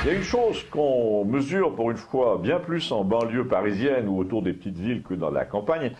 Il y a une chose qu'on mesure pour une fois bien plus en banlieue parisienne ou autour des petites villes que dans la campagne,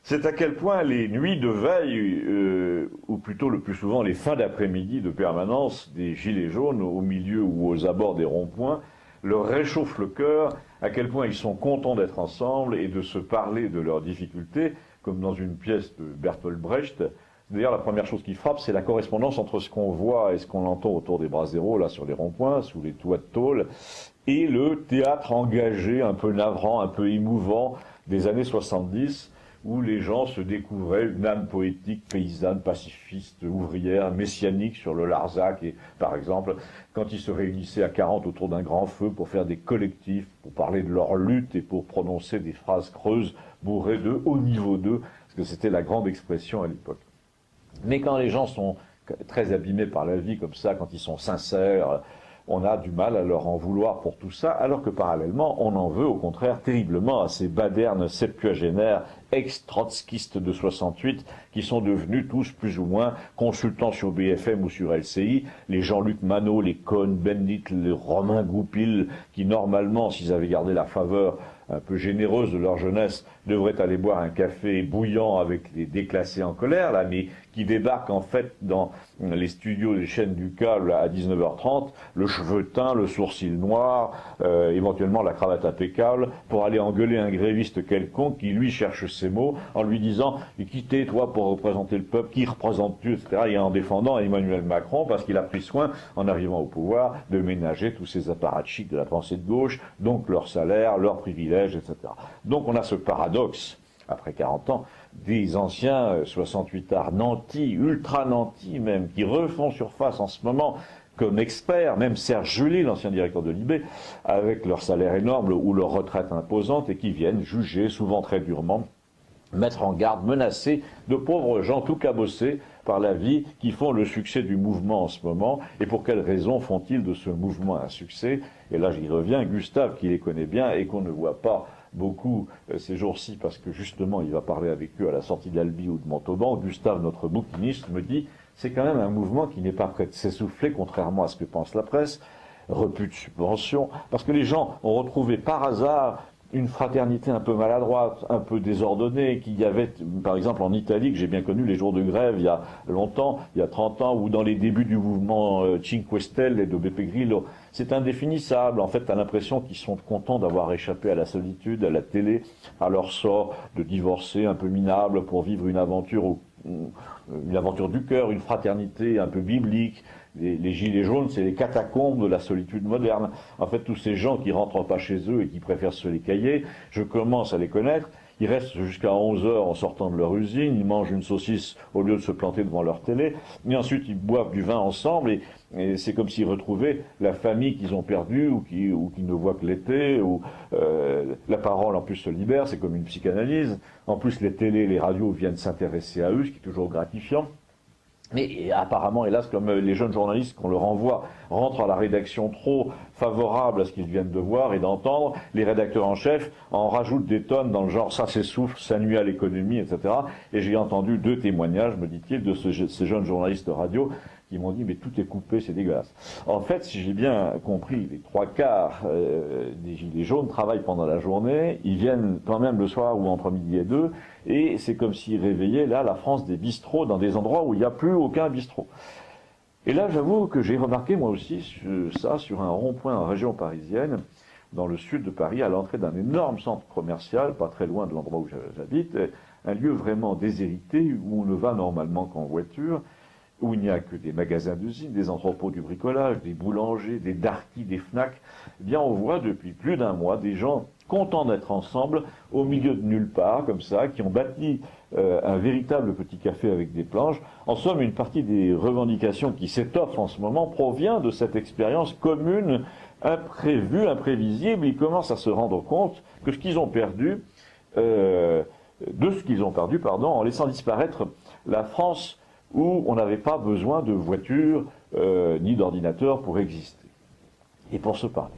c'est à quel point les nuits de veille, ou plutôt le plus souvent les fins d'après-midi de permanence des gilets jaunes au milieu ou aux abords des ronds-points, leur réchauffent le cœur, à quel point ils sont contents d'être ensemble et de se parler de leurs difficultés, comme dans une pièce de Bertolt Brecht. D'ailleurs, la première chose qui frappe, c'est la correspondance entre ce qu'on voit et ce qu'on entend autour des Braseros, là, sur les ronds-points, sous les toits de tôle, et le théâtre engagé, un peu navrant, un peu émouvant, des années 70, où les gens se découvraient une âme poétique, paysanne, pacifiste, ouvrière, messianique sur le Larzac, et, par exemple, quand ils se réunissaient à 40 autour d'un grand feu pour faire des collectifs, pour parler de leur lutte et pour prononcer des phrases creuses, bourrées de haut niveau 2, parce que c'était la grande expression à l'époque. Mais quand les gens sont très abîmés par la vie comme ça, quand ils sont sincères, on a du mal à leur en vouloir pour tout ça, alors que parallèlement, on en veut au contraire terriblement à ces badernes septuagénaires ex-trotskistes de 68 qui sont devenus tous plus ou moins consultants sur BFM ou sur LCI, les Jean-Luc Manot, les Cohn-Bendit, les Romain Goupil, qui normalement, s'ils avaient gardé la faveur un peu généreuse de leur jeunesse, devraient aller boire un café bouillant avec les déclassés en colère, là, mais qui débarquent en fait dans les studios des chaînes du câble à 19h30, le cheveu teint, le sourcil noir, éventuellement la cravate impeccable, pour aller engueuler un gréviste quelconque qui lui cherche ses mots en lui disant « Qui t'es toi pour représenter le peuple, qui représentes-tu » etc. et en défendant Emmanuel Macron parce qu'il a pris soin, en arrivant au pouvoir, de ménager tous ces apparatchiks de la pensée de gauche, donc leur salaire, leurs privilèges, etc. Donc on a ce paradoxe, après 40 ans, des anciens 68ards nantis, ultra nantis même, qui refont surface en ce moment comme experts, même Serge July, l'ancien directeur de l'IB, avec leur salaire énorme ou leur retraite imposante, et qui viennent juger, souvent très durement, mettre en garde, menacer de pauvres gens tout cabossés par la vie qui font le succès du mouvement en ce moment. Et pour quelles raisons font-ils de ce mouvement un succès? Et là j'y reviens, Gustave qui les connaît bien et qu'on ne voit pas beaucoup ces jours-ci parce que justement il va parler avec eux à la sortie d'Albi ou de Montauban. Gustave, notre bouquiniste, me dit c'est quand même un mouvement qui n'est pas prêt de s'essouffler, contrairement à ce que pense la presse, repu de subvention, parce que les gens ont retrouvé par hasard une fraternité un peu maladroite, un peu désordonnée, qu'il y avait, par exemple, en Italie, que j'ai bien connu les jours de grève il y a longtemps, il y a 30 ans, ou dans les débuts du mouvement Cinque Stelle et de Beppe Grillo. C'est indéfinissable. En fait, t'as l'impression qu'ils sont contents d'avoir échappé à la solitude, à la télé, à leur sort de divorcer un peu minable pour vivre une aventure du cœur, une fraternité un peu biblique. Les gilets jaunes, c'est les catacombes de la solitude moderne. En fait, tous ces gens qui rentrent pas chez eux et qui préfèrent se les cailler, je commence à les connaître. Ils restent jusqu'à 11 heures en sortant de leur usine, ils mangent une saucisse au lieu de se planter devant leur télé, mais ensuite ils boivent du vin ensemble et c'est comme s'ils retrouvaient la famille qu'ils ont perdue ou qui ne voient que l'été, ou la parole en plus se libère, c'est comme une psychanalyse. En plus les télés, les radios viennent s'intéresser à eux, ce qui est toujours gratifiant. Mais apparemment, hélas, comme les jeunes journalistes qu'on leur envoie rentrent à la rédaction trop favorable à ce qu'ils viennent de voir et d'entendre, les rédacteurs en chef en rajoutent des tonnes dans le genre « ça s'essouffle, ça nuit à l'économie », etc. Et j'ai entendu 2 témoignages, me dit-il, de ces jeunes journalistes de radio qui m'ont dit « mais tout est coupé, c'est dégueulasse ». En fait, si j'ai bien compris, les 3/4 des gilets jaunes travaillent pendant la journée, ils viennent quand même le soir ou entre midi et 2, et c'est comme s'ils réveillaient là la France des bistrots dans des endroits où il n'y a plus aucun bistrot. Et là, j'avoue que j'ai remarqué moi aussi ça sur un rond-point en région parisienne, dans le sud de Paris, à l'entrée d'un énorme centre commercial, pas très loin de l'endroit où j'habite, un lieu vraiment déshérité où on ne va normalement qu'en voiture, où il n'y a que des magasins d'usines, des entrepôts du bricolage, des boulangers, des darkis, des Fnac. Eh bien, on voit depuis plus d'un mois des gens contents d'être ensemble, au milieu de nulle part, comme ça, qui ont bâti un véritable petit café avec des planches. En somme, une partie des revendications qui s'étoffent en ce moment provient de cette expérience commune, imprévue, imprévisible. Ils commencent à se rendre compte que ce qu'ils ont perdu, en laissant disparaître la France où on n'avait pas besoin de voitures ni d'ordinateurs pour exister et pour se parler.